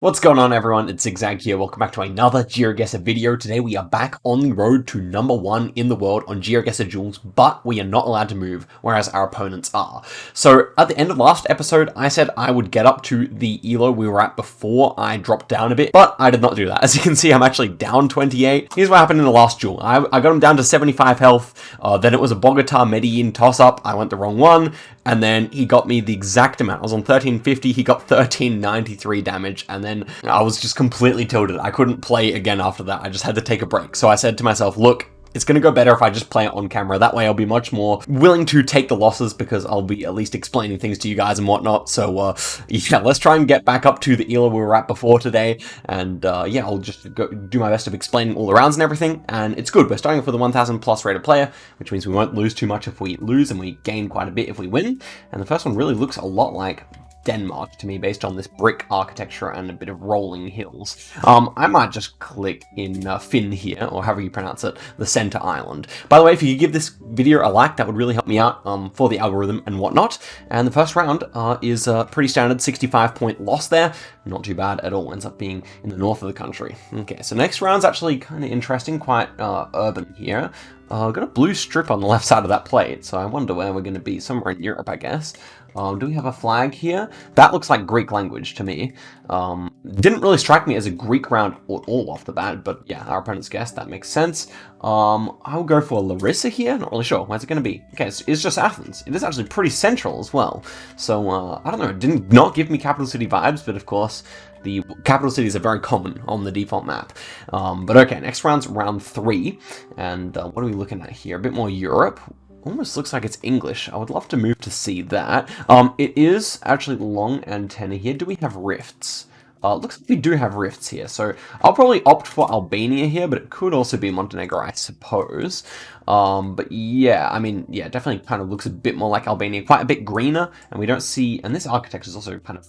What's going on, everyone? It's Zigzag here. Welcome back to another Geoguessr video. Today we are back on the road to #1 in the world on Geoguessr Duels, but we are not allowed to move, whereas our opponents are. So at the end of last episode, I said I would get up to the elo we were at before I dropped down a bit, but I did not do that. As you can see, I'm actually down 28. Here's what happened in the last duel. I got him down to 75 health, then it was a Bogota Medellin toss-up. I went the wrong one, and then he got me the exact amount. I was on 1350, he got 1393 damage, and then I was just completely tilted. I couldn't play again after that. I just had to take a break. So I said to myself, look, it's going to go better if I just play it on camera. That way I'll be much more willing to take the losses because I'll be at least explaining things to you guys and whatnot. So, yeah, let's try and get back up to the elo we were at before today. And, yeah, I'll just go do my best of explaining all the rounds and everything. And it's good. We're starting off with a 1000 plus rated player, which means we won't lose too much if we lose and we gain quite a bit if we win. And the first one really looks a lot like Denmark to me based on this brick architecture and a bit of rolling hills. I might just click in Finn here, or however you pronounce it, the center island. By the way, if you could give this video a like, that would really help me out for the algorithm and whatnot. And the first round is a pretty standard 65-point loss there. Not too bad at all. Ends up being in the north of the country. Okay, so next round's actually kind of interesting, quite urban here. Got a blue strip on the left side of that plate, so I wonder where we're going to be. Somewhere in Europe, I guess. Do we have a flag here? That looks like Greek language to me. Didn't really strike me as a Greek round at all off the bat, but yeah, our opponent's guessed. That makes sense. I'll go for Larissa here. Not really sure. Where's it going to be? Okay, so it's just Athens. It is actually pretty central as well. So, I don't know. It did not give me capital city vibes, but of course, the capital cities are very common on the default map. But okay, next round's round 3. And what are we looking at here? A bit more Europe. Almost looks like it's English. I would love to move to see that. It is actually long antenna here. Do we have rifts? Looks like we do have rifts here, so I'll probably opt for Albania here, but it could also be Montenegro, I suppose. But yeah, I mean, yeah, definitely kind of looks a bit more like Albania, quite a bit greener, and we don't see, and this architecture is also kind of,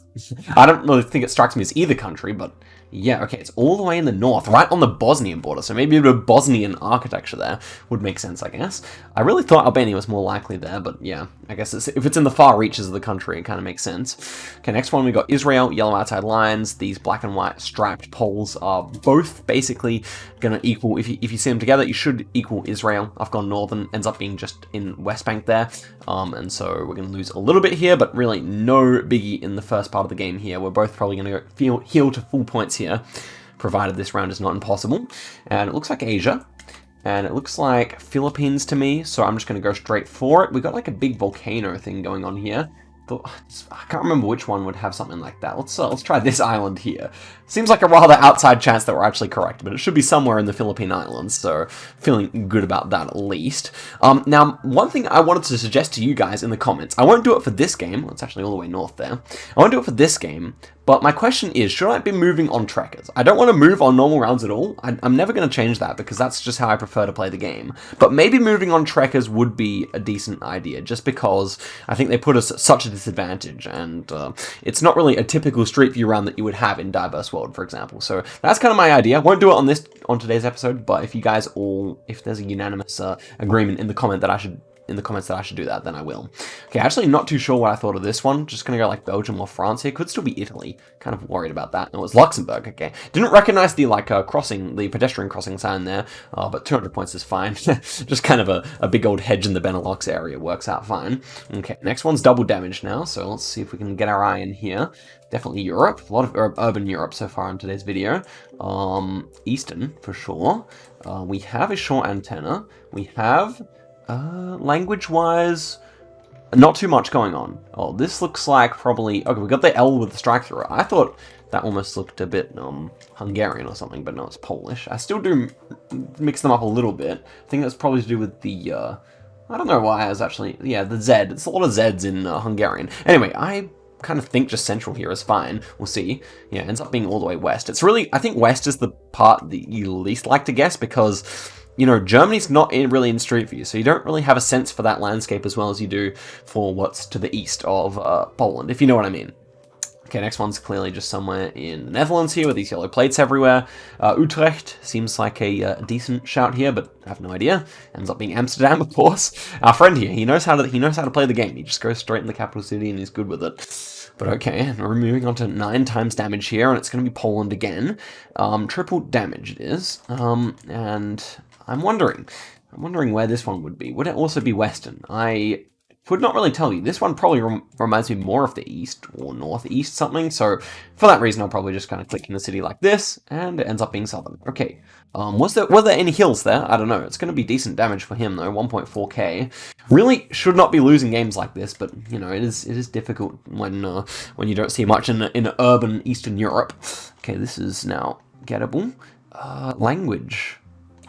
I don't really think it strikes me as either country, but yeah, okay, it's all the way in the north, right on the Bosnian border, so maybe a bit of Bosnian architecture there would make sense, I guess. I really thought Albania was more likely there, but yeah, I guess if it's in the far reaches of the country, it kind of makes sense. Okay, next one we got Israel, yellow outside lines. These black and white striped poles are both basically going to equal, if you see them together, you should equal Israel. I've gone northern, ends up being just in West Bank there, and so we're going to lose a little bit here, but really no biggie in the first part of the game here. We're both probably going to go heal to full points here, provided this round is not impossible. And it looks like Asia, and it looks like Philippines to me, so I'm just going to go straight for it. We got like a big volcano thing going on here. I can't remember which one would have something like that. Let's try this island here. Seems like a rather outside chance that we're actually correct, but it should be somewhere in the Philippine Islands, so feeling good about that at least. Now, one thing I wanted to suggest to you guys in the comments, I won't do it for this game, it's actually all the way north there. I won't do it for this game, but my question is, should I be moving on trekkers? I don't want to move on normal rounds at all. I'm never going to change that because that's just how I prefer to play the game. But maybe moving on trekkers would be a decent idea, just because I think they put us at such a disadvantage, and it's not really a typical Street View round that you would have in Diverse World, for example. So that's kind of my idea. Won't do it on today's episode, but if you guys if there's a unanimous agreement in the comments that I should do that, then I will. Okay, actually not too sure what I thought of this one. Just gonna go like Belgium or France here. Could still be Italy. Kind of worried about that. No, it's Luxembourg. Okay. Didn't recognize the the pedestrian crossing sign there, but 200 points is fine. Just kind of a big old hedge in the Benelux area. Works out fine. Okay, next one's double damage now, so let's see if we can get our eye in here. Definitely Europe. A lot of urban Europe so far in today's video. Eastern, for sure. We have a short antenna. We have... language-wise, not too much going on. Oh, this looks like probably... Okay, we got the L with the strike through it. I thought that almost looked a bit Hungarian or something, but no, it's Polish. I still do mix them up a little bit. I think that's probably to do with the... I don't know why I was actually... Yeah, the Z. It's a lot of Zs in Hungarian. Anyway, I kind of think just central here is fine. We'll see. Yeah, it ends up being all the way west. It's really... I think west is the part that you least like to guess because... You know, Germany's not really in Street View, so you don't really have a sense for that landscape as well as you do for what's to the east of Poland, if you know what I mean. Okay, next one's clearly just somewhere in the Netherlands here with these yellow plates everywhere. Utrecht seems like a decent shout here, but I have no idea. Ends up being Amsterdam, of course. Our friend here, he knows how to play the game. He just goes straight in the capital city and he's good with it. But okay, and we're moving on to 9 times damage here, and it's going to be Poland again. Triple damage it is, and I'm wondering where this one would be. Would it also be Western? I would not really tell you. This one probably reminds me more of the East or Northeast something, so for that reason I'll probably just kind of click in the city like this, and it ends up being Southern. Okay, were there any hills there? I don't know. It's going to be decent damage for him though, 1.4k. Really should not be losing games like this, but you know it is difficult when you don't see much in urban Eastern Europe. Okay, this is now gettable. Language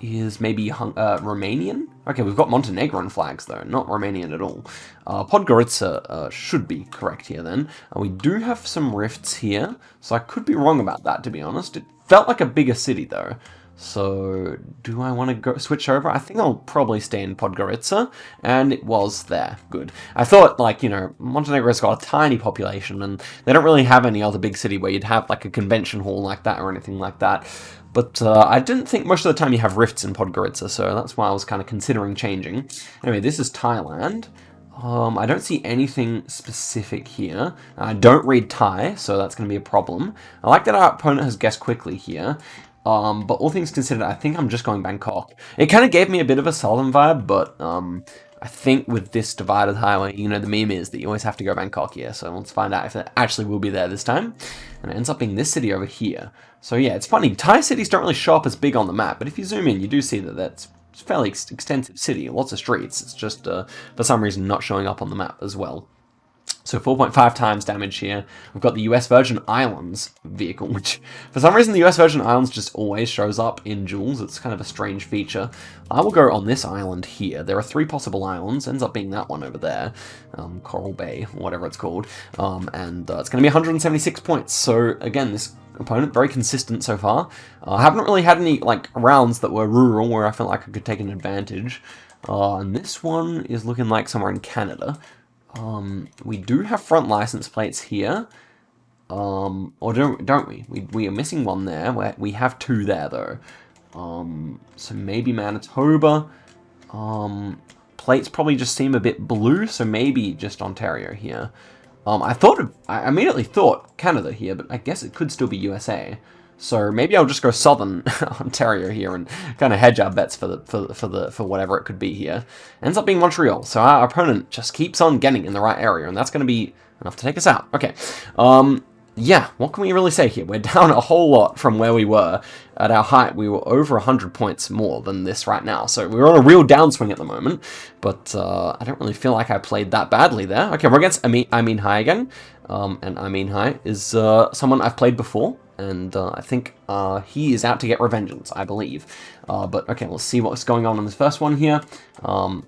is maybe Romanian? Okay, we've got Montenegrin flags, though, not Romanian at all. Podgorica should be correct here, then. We do have some rifts here, so I could be wrong about that, to be honest. It felt like a bigger city, though. So, do I want to switch over? I think I'll probably stay in Podgorica, and it was there. Good. I thought, like, you know, Montenegro's got a tiny population, and they don't really have any other big city where you'd have, like, a convention hall like that or anything like that. But I didn't think most of the time you have rifts in Podgorica, so that's why I was kind of considering changing. Anyway, this is Thailand. I don't see anything specific here. I don't read Thai, so that's going to be a problem. I like that our opponent has guessed quickly here. But all things considered, I think I'm just going Bangkok. It kind of gave me a bit of a southern vibe, but I think with this divided highway, you know, the meme is that you always have to go Bangkok here, so let's find out if it actually will be there this time. And it ends up being this city over here. So yeah, it's funny, Thai cities don't really show up as big on the map, but if you zoom in, you do see that that's a fairly extensive city, lots of streets. It's just, for some reason, not showing up on the map as well. So 4.5 times damage here. We've got the US Virgin Islands vehicle, which for some reason the US Virgin Islands just always shows up in duels. It's kind of a strange feature. I will go on this island here. There are 3 possible islands. Ends up being that one over there. Coral Bay, whatever it's called. And it's going to be 176 points. So again, this opponent, very consistent so far. I haven't really had any like rounds that were rural where I felt like I could take an advantage. And this one is looking like somewhere in Canada. We do have front license plates here, or don't we? We are missing one there. We have 2 there though. So maybe Manitoba. Plates probably just seem a bit blue, so maybe just Ontario here. I immediately thought Canada here, but I guess it could still be USA. So maybe I'll just go Southern Ontario here and kind of hedge our bets for whatever it could be here. Ends up being Montreal, so our opponent just keeps on getting in the right area, and that's going to be enough to take us out. Okay, yeah, what can we really say here? We're down a whole lot from where we were. At our height, we were over 100 points more than this right now, so we're on a real downswing at the moment, but I don't really feel like I played that badly there. Okay, we're against Amin Hai again, and Amin Hai is someone I've played before. And I think he is out to get revengeance, I believe. But okay, let's see what's going on in this first one here.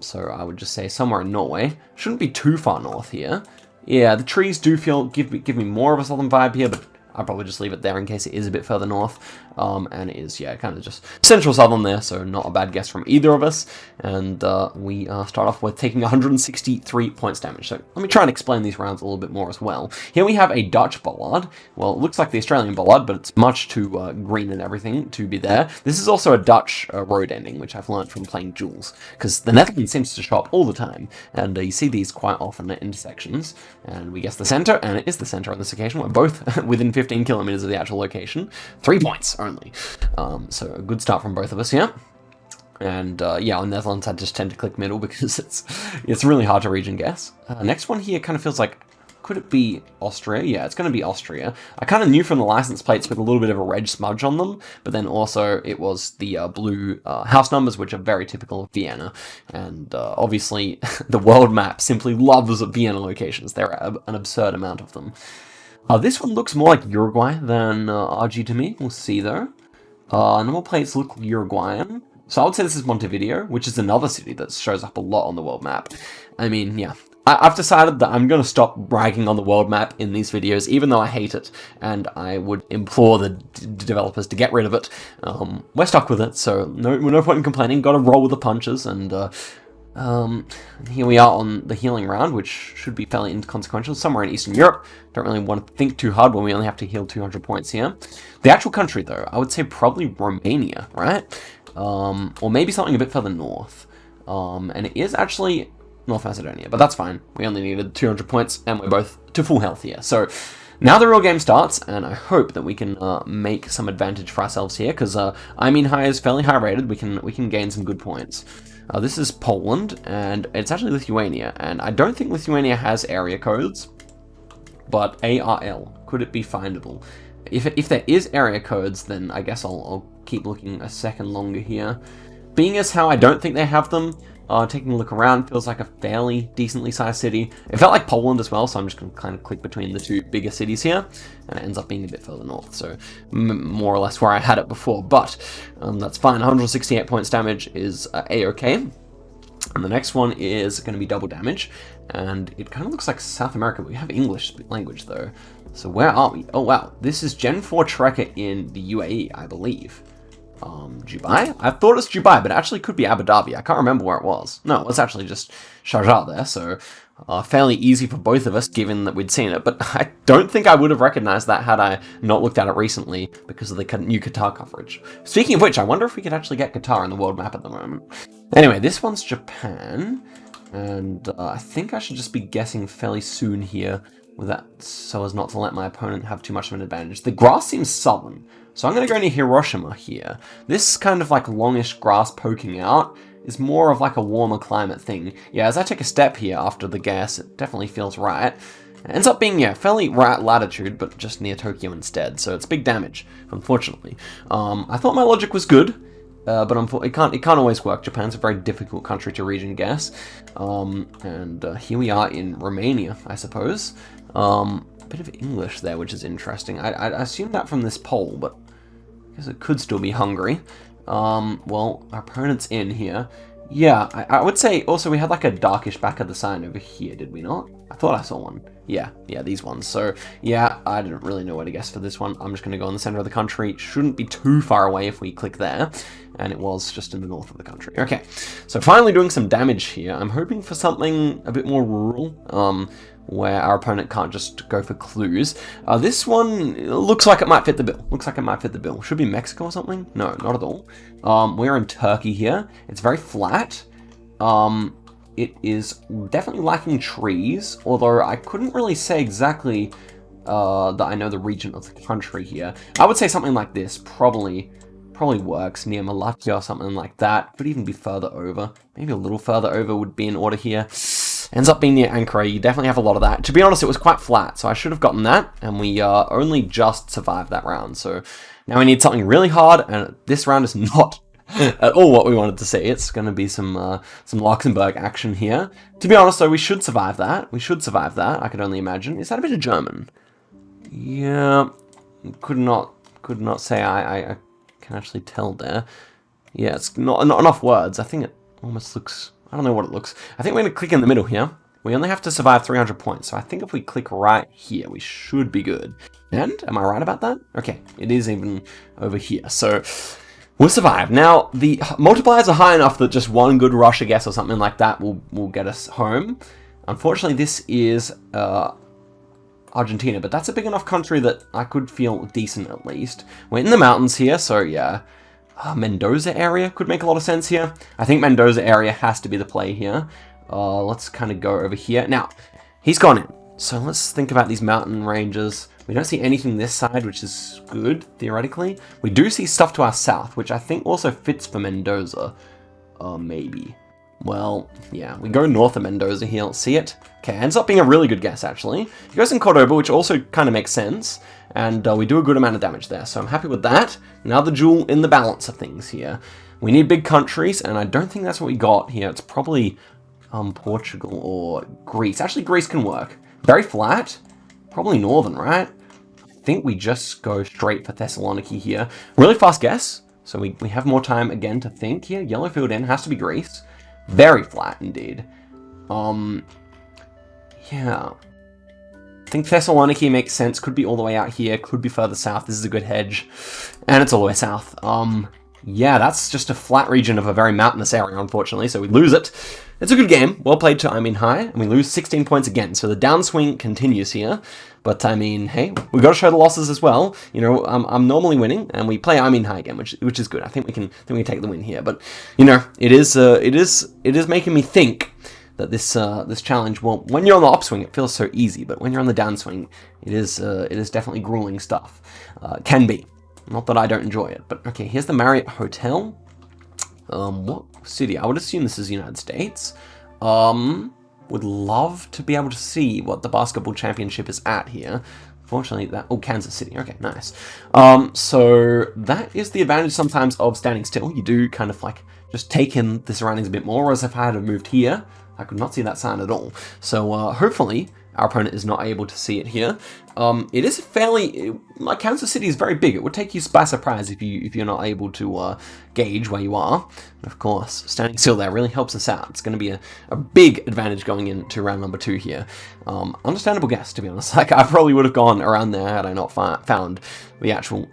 So I would just say somewhere in Norway. Shouldn't be too far north here. Yeah, the trees do give me more of a southern vibe here, but I'll probably just leave it there in case it is a bit further north. And it is, yeah, kind of just central southern there, so not a bad guess from either of us. And we start off with taking 163 points damage. So let me try and explain these rounds a little bit more as well. Here we have a Dutch bollard. Well, it looks like the Australian bollard, but it's much too green and everything to be there. This is also a Dutch road ending, which I've learned from playing duels, because the Netherlands seems to show up all the time, and you see these quite often at intersections. And we guess the center, and it is the center on this occasion. We're both within 15 kilometers of the actual location. 3 points only. So a good start from both of us here. And yeah, on Netherlands I just tend to click middle because it's really hard to region guess. Next one here kind of feels like, could it be Austria? Yeah, it's going to be Austria. I kind of knew from the license plates with a little bit of a red smudge on them, but then also it was the blue house numbers, which are very typical of Vienna. And obviously the world map simply loves Vienna locations. There are an absurd amount of them. This one looks more like Uruguay than RG to me. We'll see though. Normal plates look Uruguayan. So I would say this is Montevideo, which is another city that shows up a lot on the world map. I mean, yeah. I've decided that I'm going to stop bragging on the world map in these videos, even though I hate it, and I would implore the developers to get rid of it. We're stuck with it, so no point in complaining. Got to roll with the punches, and here we are on the healing round, which should be fairly inconsequential, somewhere in Eastern Europe. Don't really want to think too hard when we only have to heal 200 points here. The actual country, though, I would say probably Romania, right? Or maybe something a bit further north. And it is actually North Macedonia, but that's fine. We only needed 200 points, and we're both to full health here. So now the real game starts, and I hope that we can make some advantage for ourselves here, because I mean high is fairly high rated. We can gain some good points. This is Poland, and it's actually Lithuania, and I don't think Lithuania has area codes, but ARL, could it be findable? If there is area codes, then I guess I'll keep looking a second longer here. Being as how I don't think they have them, taking a look around feels like a fairly decently sized city. It felt like Poland as well, so I'm just going to kind of click between the two bigger cities here, and it ends up being a bit further north, so more or less where I had it before, but that's fine. 168 points damage is A-okay. And the next one is going to be double damage, and it kind of looks like South America, but we have English language though. So where are we? Oh wow, this is Gen 4 Trekker in the UAE, I believe. Dubai? I thought it's Dubai, but it actually could be Abu Dhabi. I can't remember where it was. No, it was actually just Sharjah there, so fairly easy for both of us, given that we'd seen it. But I don't think I would have recognized that had I not looked at it recently because of the new Qatar coverage. Speaking of which, I wonder if we could actually get Qatar in the world map at the moment. Anyway, this one's Japan, and I think I should just be guessing fairly soon here with that, so as not to let my opponent have too much of an advantage. The grass seems southern, so I'm going to go near Hiroshima here. This kind of like longish grass poking out is more of like a warmer climate thing. Yeah, as I take a step here after the guess, it definitely feels right. It ends up being, yeah, fairly right latitude, but just near Tokyo instead, so it's big damage, unfortunately. I thought my logic was good, but it can't always work. Japan's a very difficult country to region guess. And here we are in Romania, I suppose. A bit of English there, which is interesting. I assume that from this poll, but I guess it could still be Hungary. Well, our opponent's in here. Yeah, I would say also we had like a darkish back of the sign over here, did we not? I thought I saw one. Yeah, these ones. So, yeah, I didn't really know where to guess for this one. I'm just going to go in the center of the country. Shouldn't be too far away if we click there. And it was just in the north of the country. Okay, so finally doing some damage here. I'm hoping for something a bit more rural, where our opponent can't just go for clues. This one looks like it might fit the bill. Should be Mexico or something? No, not at all. We're in Turkey here. It's very flat. It is definitely lacking trees, although I couldn't really say exactly that I know the region of the country here. I would say something like this probably works, near Malatya or something like that. Could even be further over. Maybe a little further over would be in order here. Ends up being near Ankara. You definitely have a lot of that. To be honest, it was quite flat, so I should have gotten that, and we only just survived that round. So now we need something really hard, and this round is not at all what we wanted to see. It's going to be some Luxembourg action here. To be honest, though, we should survive that. I could only imagine. Is that a bit of German? Yeah, could not say I can actually tell there. Yeah, it's not enough words. I think it almost looks... I don't know what it looks. I think we're going to click in the middle here. We only have to survive 300 points, so I think if we click right here, we should be good. And, am I right about that? Okay, it is even over here, so we'll survive. Now, the multipliers are high enough that just one good Russia guess or something like that will get us home. Unfortunately, this is Argentina, but that's a big enough country that I could feel decent at least. We're in the mountains here, so yeah. Mendoza area could make a lot of sense here. I think Mendoza area has to be the play here. Let's kind of go over here. Now, he's gone in. So let's think about these mountain ranges. We don't see anything this side, which is good, theoretically. We do see stuff to our south, which I think also fits for Mendoza. Maybe. Well, yeah, we go north of Mendoza here. Let's see it. Okay, ends up being a really good guess, actually. He goes in Cordoba, which also kind of makes sense. And we do a good amount of damage there, so I'm happy with that. Now the duel in the balance of things here. We need big countries, and I don't think that's what we got here. It's probably Portugal or Greece. Actually, Greece can work. Very flat. Probably northern, right? I think we just go straight for Thessaloniki here. Really fast guess, so we have more time again to think here. Yellow filled in, has to be Greece. Very flat indeed. Yeah. I think Thessaloniki makes sense. Could be all the way out here. Could be further south. This is a good hedge. And it's all the way south. Yeah, that's just a flat region of a very mountainous area, unfortunately, so we lose it. It's a good game. Well played to Amin High, and we lose 16 points again. So the downswing continues here. But, I mean, hey, we got to show the losses as well. You know, I'm normally winning, and we play Amin High again, which is good. I think we can take the win here. But, you know, it is making me think that this challenge, well, when you're on the upswing, it feels so easy, but when you're on the downswing, it is definitely grueling stuff. Can be. Not that I don't enjoy it, but okay, here's the Marriott Hotel. What city? I would assume this is the United States. Would love to be able to see what the basketball championship is at here. Fortunately, Kansas City. Okay, nice. So that is the advantage sometimes of standing still. You do kind of like just take in the surroundings a bit more, whereas if I had moved here, I could not see that sign at all. So hopefully our opponent is not able to see it here. It is like Kansas City is very big. It would take you by surprise if you're not able to gauge where you are. And of course, standing still there really helps us out. It's going to be a big advantage going into round number 2 here. Understandable guess, to be honest. Like, I probably would have gone around there had I not found the actual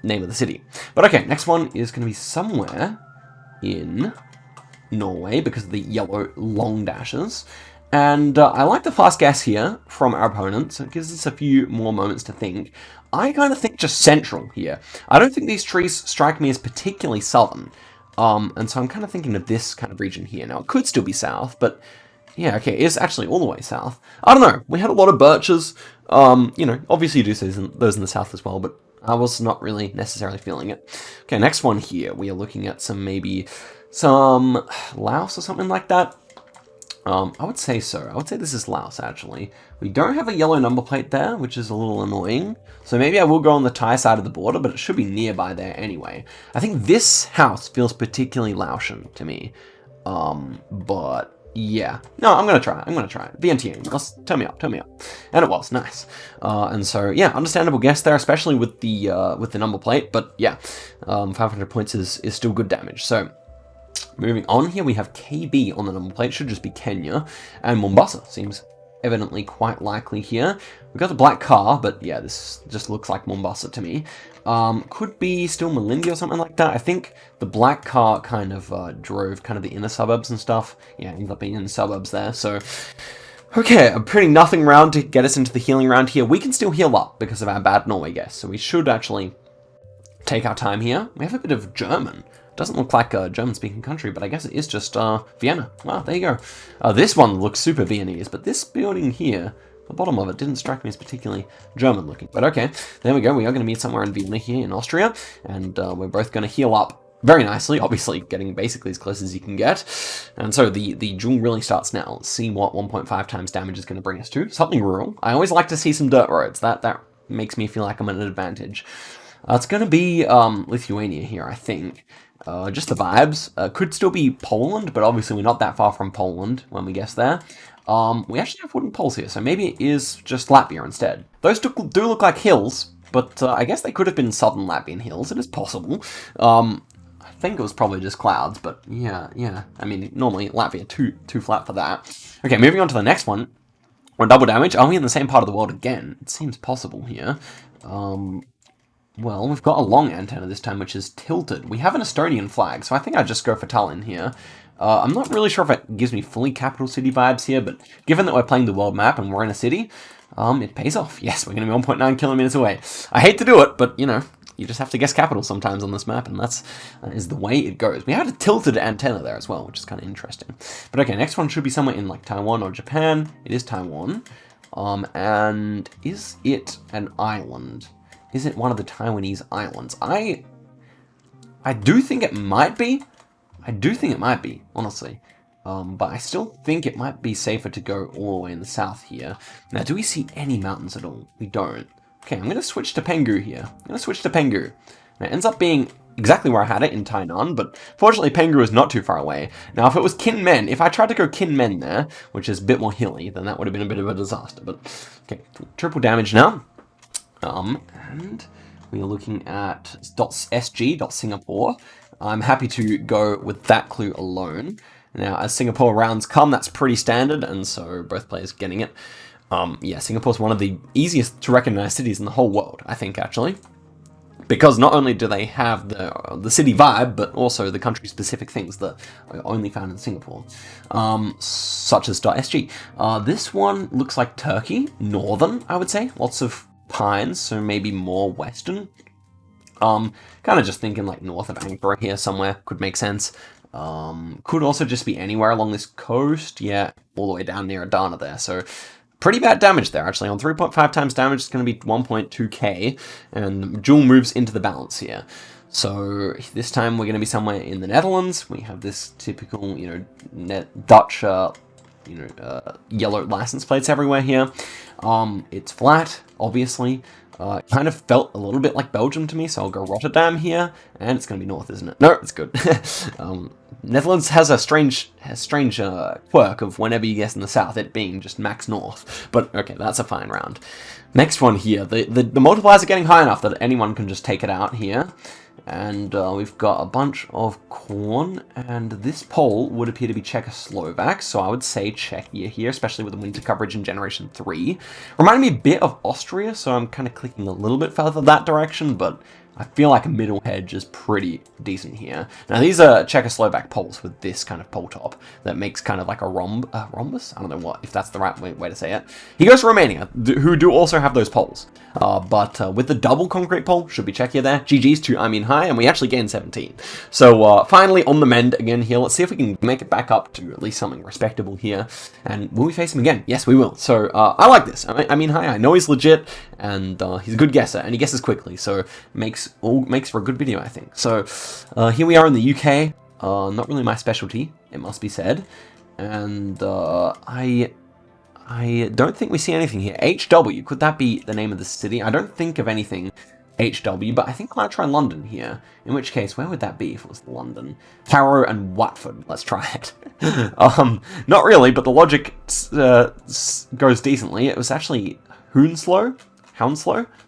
name of the city. But okay, next one is going to be somewhere in Norway because of the yellow long dashes. And I like the fast guess here from our opponent, so it gives us a few more moments to think. I kind of think just central here. I don't think these trees strike me as particularly southern. And so I'm kind of thinking of this kind of region here. Now, it could still be south, but yeah, okay, it is actually all the way south. I don't know, we had a lot of birches. You know, obviously you do see those in the south as well, but I was not really necessarily feeling it. Okay, next one here, we are looking at maybe some Laos or something like that. I would say so. I would say this is Laos, actually. We don't have a yellow number plate there, which is a little annoying. So maybe I will go on the Thai side of the border, but it should be nearby there anyway. I think this house feels particularly Laotian to me. But yeah. No, I'm going to try it. I'm going to try it. VNT, turn me up. And it was. Nice. And so, yeah, understandable guess there, especially with the number plate. But yeah, 500 points is still good damage. So moving on here, we have KB on the number plate. Should just be Kenya. And Mombasa seems evidently quite likely here. We've got the black car, but yeah, this just looks like Mombasa to me. Could be still Malindi or something like that. I think the black car kind of drove kind of the inner suburbs and stuff. Yeah, ended up being in the suburbs there. So, okay, a pretty nothing round to get us into the healing round here. We can still heal up because of our bad Norway guess. So we should actually take our time here. We have a bit of German. Doesn't look like a German-speaking country, but I guess it is just Vienna. Wow, there you go. This one looks super Viennese, but this building here, the bottom of it, didn't strike me as particularly German-looking. But okay, there we go. We are going to meet somewhere in Vienna here in Austria, and we're both going to heal up very nicely, obviously getting basically as close as you can get. And so the duel really starts now. Let's see what 1.5 times damage is going to bring us to. Something rural. I always like to see some dirt roads. That makes me feel like I'm at an advantage. It's going to be Lithuania here, I think. Just the vibes. Could still be Poland, but obviously we're not that far from Poland when we guess there. We actually have wooden poles here, so maybe it is just Latvia instead. Those do look like hills, but I guess they could have been southern Latvian hills. It is possible. I think it was probably just clouds, but yeah. I mean, normally Latvia too flat for that. Okay, moving on to the next one. We're double damage. Are we in the same part of the world again? It seems possible here. Well, we've got a long antenna this time, which is tilted. We have an Estonian flag, so I think I'd just go for Tallinn here. I'm not really sure if it gives me fully capital city vibes here, but given that we're playing the world map and we're in a city, it pays off. Yes, we're going to be 1.9 kilometers away. I hate to do it, but, you know, you just have to guess capital sometimes on this map, and that is the way it goes. We have a tilted antenna there as well, which is kind of interesting. But okay, next one should be somewhere in, like, Taiwan or Japan. It is Taiwan. And is it an island? Is it one of the Taiwanese islands? I do think it might be. Honestly. But I still think it might be safer to go all the way in the south here. Now, do we see any mountains at all? We don't. Okay, I'm going to switch to Penghu here. Now, it ends up being exactly where I had it in Tainan, but fortunately Penghu is not too far away. Now, if it was Kinmen, if I tried to go Kinmen there, which is a bit more hilly, then that would have been a bit of a disaster. But, okay, triple damage now. And we are looking at .sg.singapore. I'm happy to go with that clue alone. Now, as Singapore rounds come, that's pretty standard, and so both players getting it. Yeah, Singapore's one of the easiest to recognize cities in the whole world, I think, actually. Because not only do they have the city vibe, but also the country-specific things that are only found in Singapore, such as .sg. This one looks like Turkey, northern, I would say. Lots of pines, so maybe more western. Kind of just thinking like north of Ankara here somewhere could make sense. Could also just be anywhere along this coast. Yeah, all the way down near Adana there. So pretty bad damage there, actually. On 3.5 times damage, it's going to be 1.2k, and Jewel moves into the balance here. So this time we're going to be somewhere in the Netherlands. We have this typical, Dutch, yellow license plates everywhere here. It's flat, obviously. It kind of felt a little bit like Belgium to me, so I'll go Rotterdam here, and it's going to be north, isn't it? No, it's good. Netherlands has a strange quirk of whenever you guess in the south, it being just max north. But okay, that's a fine round. Next one here, the multipliers are getting high enough that anyone can just take it out here. And we've got a bunch of corn, and this pole would appear to be Czechoslovak, so I would say Czechia here, especially with the winter coverage in Generation 3. Reminded me a bit of Austria, so I'm kind of clicking a little bit further that direction, but I feel like a middle hedge is pretty decent here. Now, these are Czechoslovak poles with this kind of pole top that makes kind of like a rhombus? I don't know if that's the right way to say it. He goes to Romania, who do also have those poles. But with the double concrete pole, should be Czechia there. GG's to High, and we actually gained 17. So finally on the mend again here. Let's see if we can make it back up to at least something respectable here. And will we face him again? Yes, we will. So I like this. High, I know he's legit, and he's a good guesser, and he guesses quickly, so makes for a good video, I think. So here we are in the UK. Not really my specialty, it must be said. And I don't think we see anything here. HW, could that be the name of the city? I don't think of anything HW, but I think I might try London here. In which case, where would that be if it was London? Harrow and Watford. Let's try it. Not really, but the logic goes decently. It was actually Hounslow.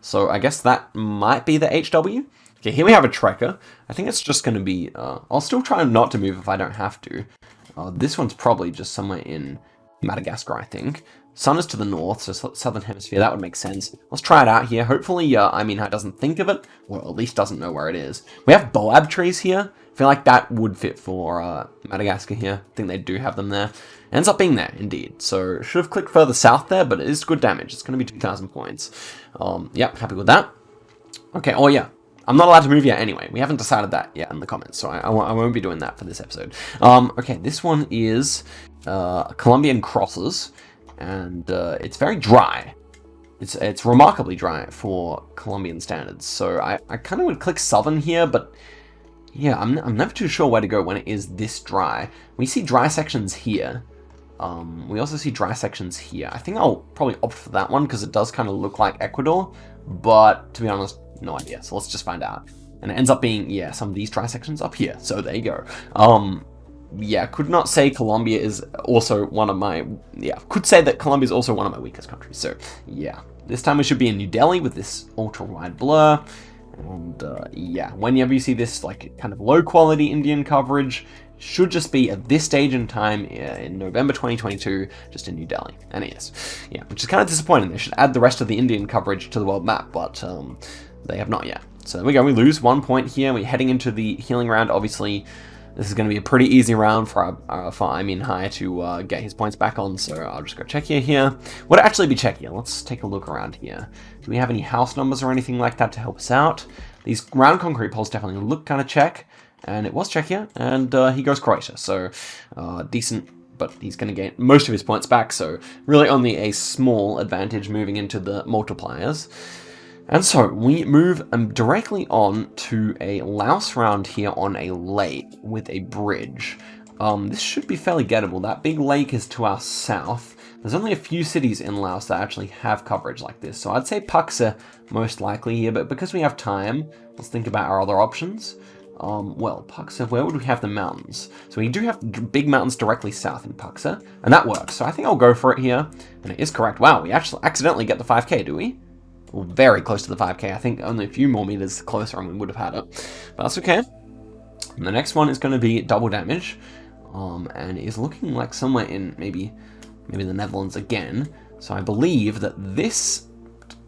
So I guess that might be the HW. Okay, here we have a tracker. I think it's just going to be... I'll still try not to move if I don't have to. This one's probably just somewhere in Madagascar, I think. Sun is to the north, so southern hemisphere, that would make sense. Let's try it out here. Hopefully, High doesn't think of it, or at least doesn't know where it is. We have boab trees here. I feel like that would fit for Madagascar here. I think they do have them there. Ends up being there, indeed. So, should have clicked further south there, but it is good damage. It's going to be 2,000 points. Yep, happy with that. Okay, oh yeah. I'm not allowed to move yet anyway. We haven't decided that yet in the comments, so I won't be doing that for this episode. Okay, this one is Colombian crosses, and it's very dry. It's remarkably dry for Colombian standards, so I kind of would click southern here, but yeah, I'm never too sure where to go when it is this dry. We see dry sections here. We also see dry sections here. I think I'll probably opt for that one because it does kind of look like Ecuador, but to be honest, no idea. So let's just find out. And it ends up being, yeah, some of these dry sections up here. So there you go. Yeah, could not say Colombia is also one of my, could say that Colombia is also one of my weakest countries. So yeah, this time we should be in New Delhi with this ultra wide blur. And yeah, whenever you see this like kind of low quality Indian coverage, should just be at this stage in time in November 2022, just in New Delhi. And it is. Yeah, which is kind of disappointing. They should add the rest of the Indian coverage to the world map, but they have not yet. So there we go. We lose 1 point here. We're heading into the healing round. Obviously, this is going to be a pretty easy round for High to get his points back on. So I'll just go Czechia here. Would it actually be Czechia? Let's take a look around here. Do we have any house numbers or anything like that to help us out? These round concrete poles definitely look kind of Czech. And it was Czechia, and he goes Croatia. So decent, but he's going to get most of his points back. So really only a small advantage moving into the multipliers. And so we move directly on to a Laos round here on a lake with a bridge. This should be fairly gettable. That big lake is to our south. There's only a few cities in Laos that actually have coverage like this. So I'd say Paksa most likely here, but because we have time, let's think about our other options. Well, Paksa, where would we have the mountains? So we do have big mountains directly south in Paksa, and that works. So I think I'll go for it here, and it is correct. Wow, we actually accidentally get the 5k, do we? Well, very close to the 5k. I think only a few more meters closer and we would have had it. But that's okay. And the next one is going to be double damage, and is looking like somewhere in maybe the Netherlands again. So I believe that this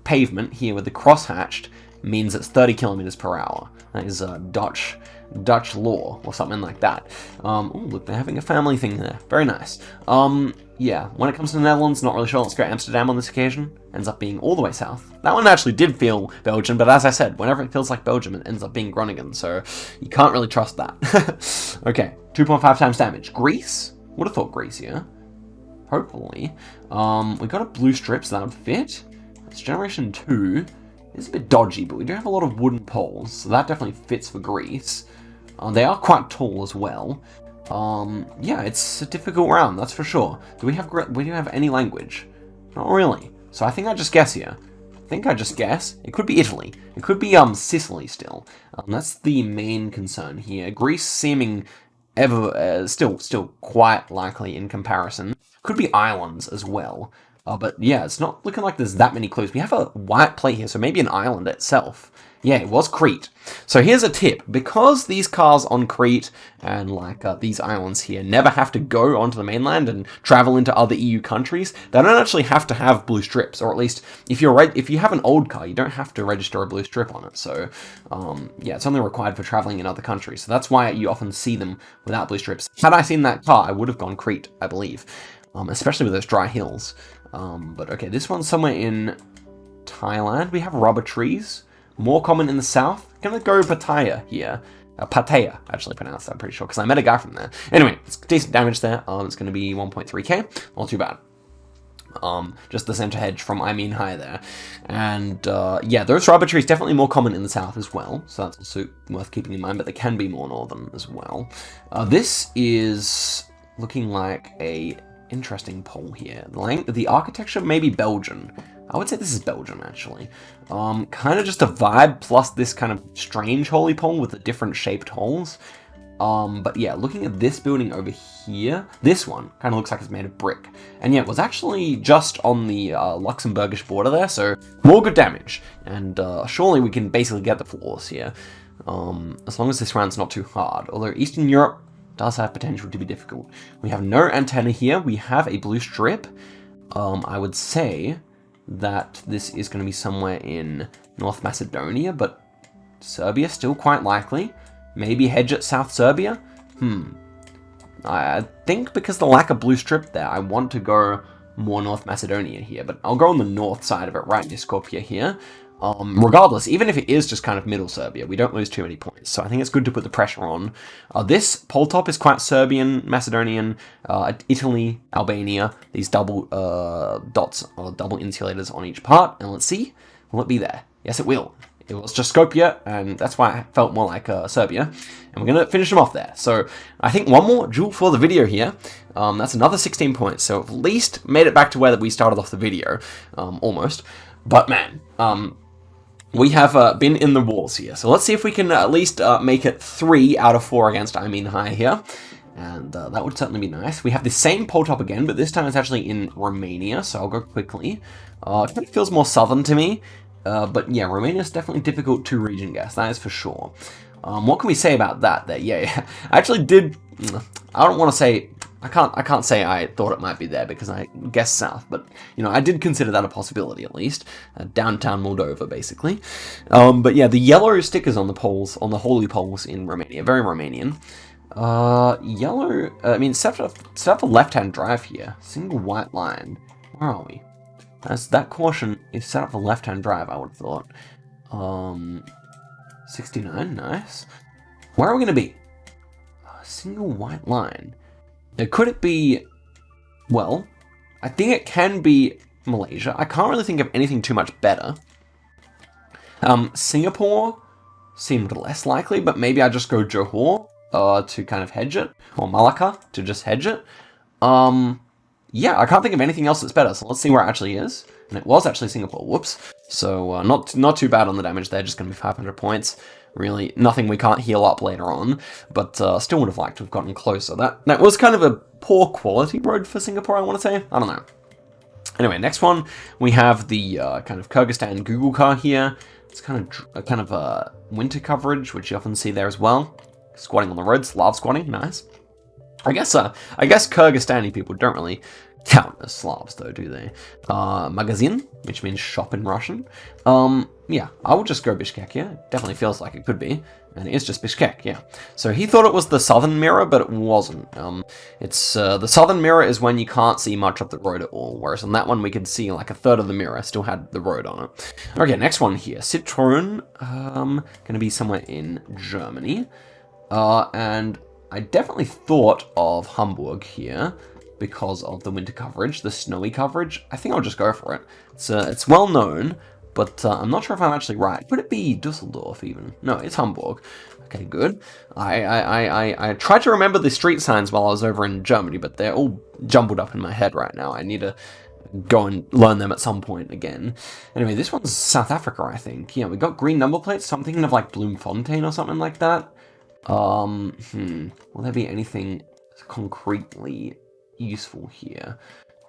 pavement here with the cross-hatched means it's 30 kilometers per hour. That is Dutch law or something like that. Oh, look, they're having a family thing there. Very nice. Yeah, when it comes to the Netherlands, not really sure. Let's go Amsterdam on this occasion. Ends up being all the way south. That one actually did feel Belgian, but as I said, whenever it feels like Belgium, it ends up being Groningen, so you can't really trust that. Okay, 2.5 times damage. Greece? Would have thought Greece here. Hopefully. We got a blue strip, so that would fit. It's generation 2. It's a bit dodgy, but we do have a lot of wooden poles, so that definitely fits for Greece. They are quite tall as well. Yeah, it's a difficult round, that's for sure. Do we have any language? Not really. So I think I just guess here. It could be Italy. It could be Sicily still. That's the main concern here. Greece seeming ever still quite likely in comparison. Could be islands as well. But yeah, it's not looking like there's that many clues. We have a white plate here, so maybe an island itself. Yeah, it was Crete. So here's a tip. Because these cars on Crete and like these islands here never have to go onto the mainland and travel into other EU countries, they don't actually have to have blue strips. Or at least, if you have an old car, you don't have to register a blue strip on it. So yeah, it's only required for traveling in other countries. So that's why you often see them without blue strips. Had I seen that car, I would have gone Crete, I believe. Especially with those dry hills. But okay, this one's somewhere in Thailand. We have rubber trees. More common in the south. Gonna go Pattaya here. Pattaya, actually pronounced that, I'm pretty sure, because I met a guy from there. Anyway, it's decent damage there. It's gonna be 1.3k. Not too bad. Just the center hedge from I Mean High there. And yeah, those rubber trees definitely more common in the south as well. So that's also worth keeping in mind, but they can be more northern as well. This is looking like a interesting pole here. The architecture may be Belgian. I would say this is Belgium, actually. Kind of just a vibe, plus this kind of strange holy pole with the different shaped holes. But yeah, looking at this building over here, this one kind of looks like it's made of brick. And yeah, it was actually just on the Luxembourgish border there, so more good damage. And surely we can basically get the floors here, as long as this round's not too hard. Although Eastern Europe does have potential to be difficult. We have no antenna here. We have a blue strip. I would say that this is going to be somewhere in North Macedonia, but Serbia still quite likely. Maybe hedge at South Serbia? I think because of the lack of blue strip there, I want to go more North Macedonia here, but I'll go on the north side of it, right near Skopje here. Regardless, even if it is just kind of middle Serbia, we don't lose too many points. So I think it's good to put the pressure on. This pole top is quite Serbian, Macedonian, Italy, Albania. These double dots or double insulators on each part. And let's see, will it be there? Yes, it will. It was just Skopje, and that's why it felt more like Serbia. And we're going to finish them off there. So I think one more duel for the video here. That's another 16 points. So at least made it back to where we started off the video, almost. But man, we have been in the wars here, so let's see if we can at least make it 3 out of 4 against I Mean High here, and that would certainly be nice. We have the same pole top again, but this time it's actually in Romania, so I'll go quickly. It kind of feels more southern to me, but yeah, Romania is definitely difficult to region guess, that is for sure. What can we say about that? Yeah, I actually did. I don't want to say. I can't say I thought it might be there because I guessed south, but you know I did consider that a possibility at least. Downtown Moldova, basically. But yeah, the yellow stickers on the poles, on the holy poles in Romania, very Romanian. Yellow. I mean, set up a left-hand drive here. Single white line. Where are we? As that caution is set up for left-hand drive, I would have thought. 69, nice. Where are we going to be? Single white line. Now, could it be... Well, I think it can be Malaysia. I can't really think of anything too much better. Singapore seemed less likely, but maybe I just go Johor to kind of hedge it. Or Malacca to just hedge it. Yeah, I can't think of anything else that's better, so let's see where it actually is. And it was actually Singapore, whoops. So not too bad on the damage there, just going to be 500 points. Really, nothing we can't heal up later on, but still would have liked to have gotten closer. That was kind of a poor quality road for Singapore, I want to say. I don't know. Anyway, next one, we have the kind of Kyrgyzstan Google car here. It's kind of a winter coverage, which you often see there as well. Squatting on the road, Slav squatting, nice. I guess Kyrgyzstani people don't really count as Slavs, though, do they? Magazin, which means shop in Russian. Yeah, I will just go Bishkek here. It definitely feels like it could be. And it is just Bishkek, yeah. So he thought it was the southern mirror, but it wasn't. It's the southern mirror is when you can't see much of the road at all, whereas on that one we could see like a third of the mirror still had the road on it. Okay, next one here. Citroen, gonna be somewhere in Germany. And I definitely thought of Hamburg here because of the winter coverage, the snowy coverage. I think I'll just go for it. It's well known, but I'm not sure if I'm actually right. Could it be Dusseldorf even? No, it's Hamburg. Okay, good. I tried to remember the street signs while I was over in Germany, but they're all jumbled up in my head right now. I need to go and learn them at some point again. Anyway, this one's South Africa, I think. Yeah, we got green number plates, so I'm thinking of like Bloemfontein or something like that. Will there be anything concretely useful here?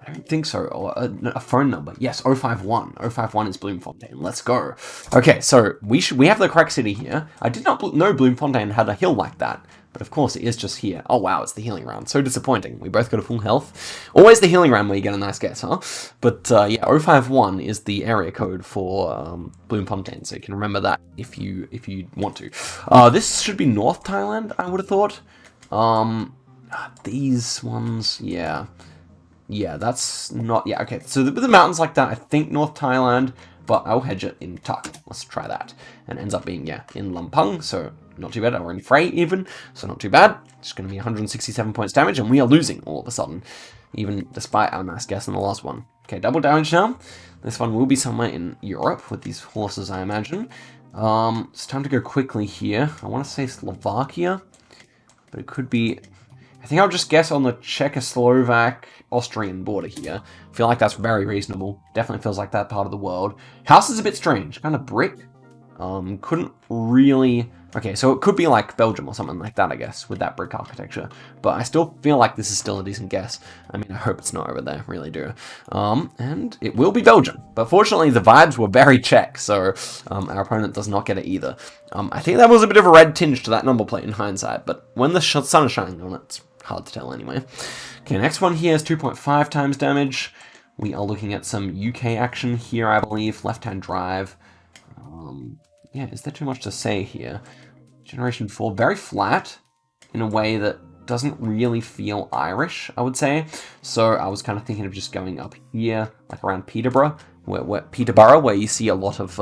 I don't think so. Or a phone number. Yes, 051. 051 is Bloemfontein. Let's go. Okay, so we have the correct city here. I did not know Bloemfontein had a hill like that, but of course it is just here. Oh wow, it's the healing round. So disappointing. We both got a full health. Always the healing round where you get a nice guess, huh? But yeah, 051 is the area code for Bloemfontein, so you can remember that if you want to. This should be North Thailand, I would have thought. These ones, yeah. Yeah, that's not... Yeah, okay. So the mountains like that, I think North Thailand, but I'll hedge it in Tak. Let's try that. And it ends up being, yeah, in Lampung, so not too bad. Or in Frey, even, so not too bad. It's going to be 167 points damage, and we are losing all of a sudden, even despite our nice guess in the last one. Okay, double damage now. This one will be somewhere in Europe with these horses, I imagine. It's time to go quickly here. I want to say Slovakia, but it could be... I think I'll just guess on the Czechoslovak-Austrian border here. I feel like that's very reasonable. Definitely feels like that part of the world. House is a bit strange. Kind of brick. Couldn't really... Okay, so it could be like Belgium or something like that, I guess, with that brick architecture. But I still feel like this is still a decent guess. I mean, I hope it's not over there, really do. And it will be Belgium. But fortunately, the vibes were very Czech, so our opponent does not get it either. I think that was a bit of a red tinge to that number plate in hindsight, but when the sun is shining on it, it's hard to tell anyway. Okay, next one here is 2.5 times damage. We are looking at some UK action here, I believe. Left-hand drive. Yeah, is there too much to say here? Generation 4, very flat in a way that doesn't really feel Irish, I would say. So I was kind of thinking of just going up here, like around Peterborough, where you see a lot of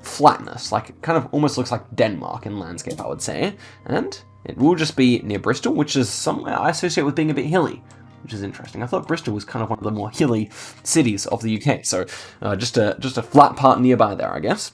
flatness. Like, it kind of almost looks like Denmark in landscape, I would say. And it will just be near Bristol, which is somewhere I associate with being a bit hilly, which is interesting. I thought Bristol was kind of one of the more hilly cities of the UK, so just a flat part nearby there, I guess.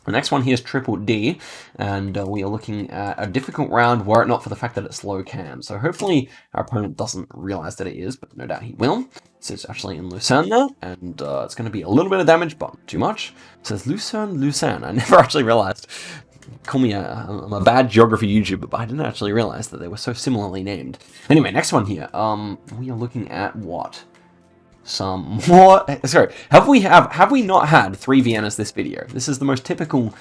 The next one here is Triple D, and we are looking at a difficult round were it not for the fact that it's low cam. So hopefully our opponent doesn't realize that it is, but no doubt he will. So it's actually in Lucerne now, and it's going to be a little bit of damage, but not too much. It says Lucerne. I never actually realized. Call me I'm a bad geography YouTuber, but I didn't actually realize that they were so similarly named. Anyway, next one here. We are looking at what? Some more. Sorry, have we not had 3 Viennas this video? This is the most typical,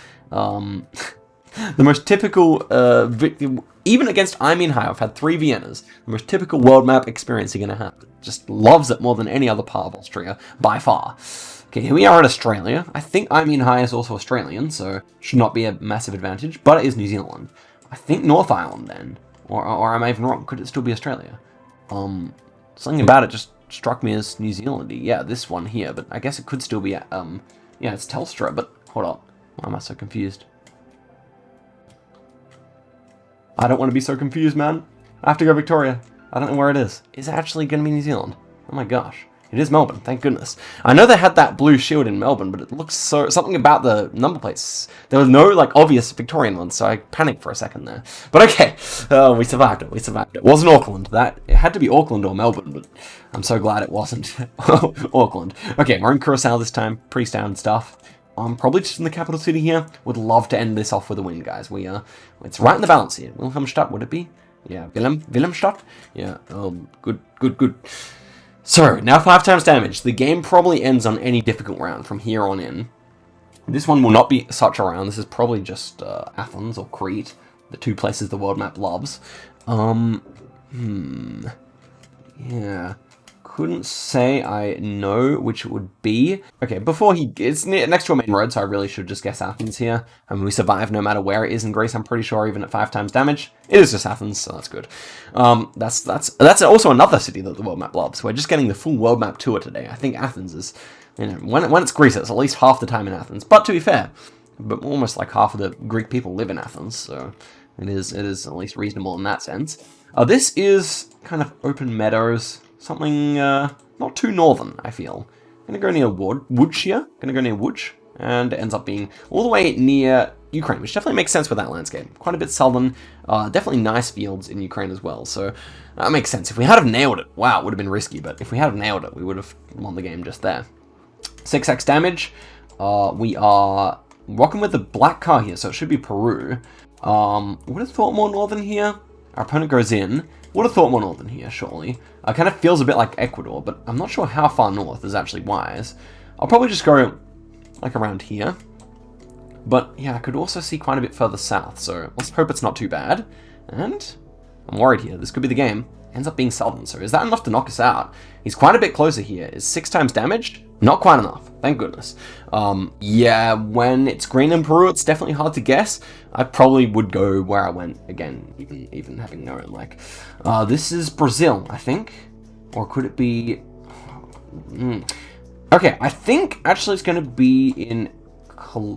even against I Mean High, I've had 3 Viennas. The most typical world map experience you're gonna have. Just loves it more than any other part of Austria by far. Okay, here we are in Australia. I think I Mean High is also Australian, so should not be a massive advantage, but it is New Zealand. I think North Island then, or am I even wrong? Could it still be Australia? Something about it just struck me as New Zealandy. Yeah, this one here, but I guess it could still be, yeah, it's Telstra, but hold on. Why am I so confused? I don't want to be so confused, man. I have to go Victoria. I don't know where it is. Is it actually going to be New Zealand? Oh my gosh. It is Melbourne, thank goodness. I know they had that blue shield in Melbourne, but it looks so... Something about the number plates. There was no, like, obvious Victorian ones, so I panicked for a second there. But okay, we survived it, It wasn't Auckland. It had to be Auckland or Melbourne, but I'm so glad it wasn't Auckland. Okay, we're in Curacao this time. Pretty standard stuff. I'm probably just in the capital city here. Would love to end this off with a win, guys. It's right in the balance here. Wilhelmstadt, would it be? Yeah, Wilhelmstadt? Yeah, good. So, now 5 times damage. The game probably ends on any difficult round from here on in. This one will not be such a round. This is probably just Athens or Crete, the 2 places the world map loves. Yeah. couldn't say I know which it would be. Okay, before it's next to a main road, so I really should just guess Athens here. I mean, we survive no matter where it is in Greece, I'm pretty sure, even at 5 times damage. It is just Athens, so that's good. That's also another city that the world map loves. We're just getting the full world map tour today. I think Athens is, you know, when it's Greece, it's at least half the time in Athens. But to be fair, but almost like half of the Greek people live in Athens, so it is at least reasonable in that sense. This is kind of open meadows, something not too northern, I feel. Gonna go near Łódź here, gonna go near Łódź, and it ends up being all the way near Ukraine, which definitely makes sense with that landscape. Quite a bit southern, definitely nice fields in Ukraine as well, so that makes sense. If we had have nailed it, wow, it would have been risky, but if we had have nailed it, we would have won the game just there. 6x damage, we are rocking with the black car here, so it should be Peru. Would have thought more northern here. Our opponent goes in. Would have thought more northern here, surely. Kind of feels a bit like Ecuador, but I'm not sure how far north is actually wise. I'll probably just go like around here. But yeah, I could also see quite a bit further south, so let's hope it's not too bad. And I'm worried here. This could be the game. Ends up being southern, so is that enough to knock us out? He's quite a bit closer here. Is 6 times damage? Not quite enough, thank goodness. Yeah, when it's green in Peru, it's definitely hard to guess. I probably would go where I went, again, even having known, like, this is Brazil, I think, or could it be, Okay, I think actually it's going to be in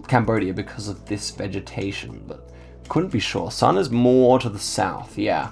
Cambodia because of this vegetation, but couldn't be sure. Sun is more to the south, yeah.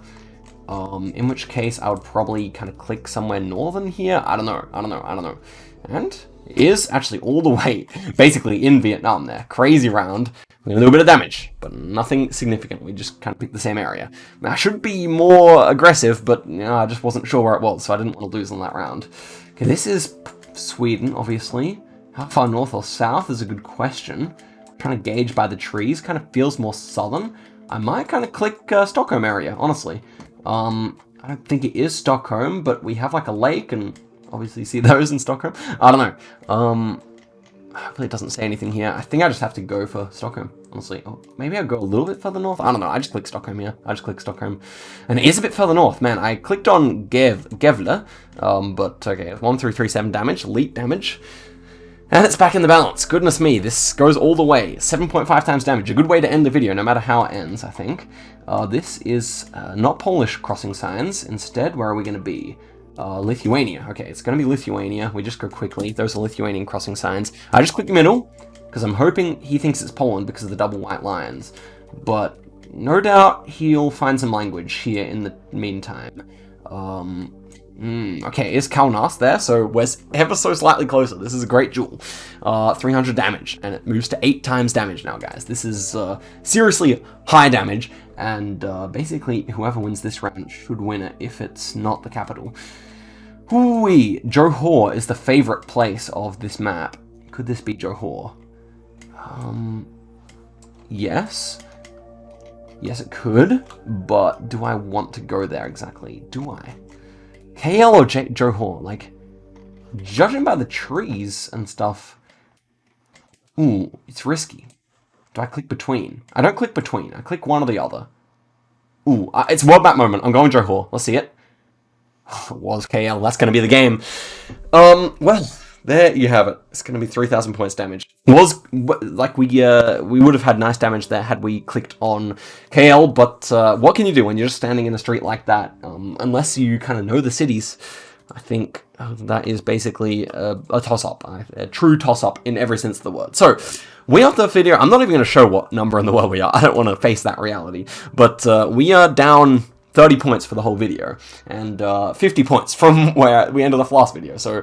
In which case I would probably kind of click somewhere northern here. I don't know. And it is actually all the way, basically in Vietnam there. Crazy round. A little bit of damage, but nothing significant. We just kind of picked the same area. I should be more aggressive, but you know, I just wasn't sure where it was, so I didn't want to lose on that round. Okay, this is Sweden, obviously. How far north or south is a good question. I'm trying to gauge by the trees. Kind of feels more southern. I might kind of click Stockholm area, honestly. I don't think it is Stockholm, but we have like a lake and obviously see those in Stockholm. I don't know. Hopefully it doesn't say anything here. I think I just have to go for Stockholm, honestly. Oh, maybe I'll go a little bit further north. I don't know. I just click Stockholm here. I just click Stockholm. And it is a bit further north, man. I clicked on Gävle, but okay, 1337 damage, elite damage. And it's back in the balance. Goodness me, this goes all the way. 7.5 times damage. A good way to end the video, no matter how it ends, I think. This is not Polish crossing signs. Instead, where are we going to be? Lithuania. Okay, it's going to be Lithuania. We just go quickly. Those are Lithuanian crossing signs. I just click middle, because I'm hoping he thinks it's Poland because of the double white lines. But no doubt he'll find some language here in the meantime. Okay, is Kaunas there, so we're ever so slightly closer. This is a great duel. 300 damage, and it moves to 8 times damage now, guys. This is seriously high damage, and basically whoever wins this round should win it if it's not the capital. Hooey! Johor is the favorite place of this map. Could this be Johor? Yes. Yes, it could, but do I want to go there exactly? Do I? KL or Johor? Like, judging by the trees and stuff, ooh, it's risky. Do I click between? I don't click between. I click one or the other. Ooh, it's world map moment. I'm going Johor. Let's see it. It was KL. That's going to be the game. Well, there you have it. It's going to be 3,000 points damage. It was like we would have had nice damage there had we clicked on KL, but what can you do when you're just standing in the street like that? Unless you kind of know the cities, I think that is basically a toss-up, a true toss-up in every sense of the word. So, we after the video, I'm not even going to show what number in the world we are. I don't want to face that reality, but we are down 30 points for the whole video, and 50 points from where we ended off last video, so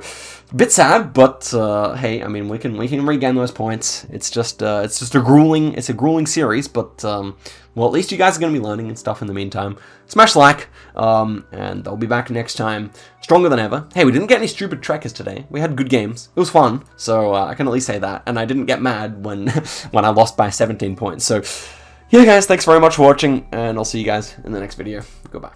a bit sad, but hey, I mean, we can regain those points. It's just a grueling series, but well, at least you guys are going to be learning and stuff in the meantime. Smash like, and I'll be back next time, stronger than ever. Hey, we didn't get any stupid trackers today. We had good games. It was fun, so I can at least say that, and I didn't get mad when when I lost by 17 points, so yeah, guys, thanks very much for watching, and I'll see you guys in the next video. Goodbye.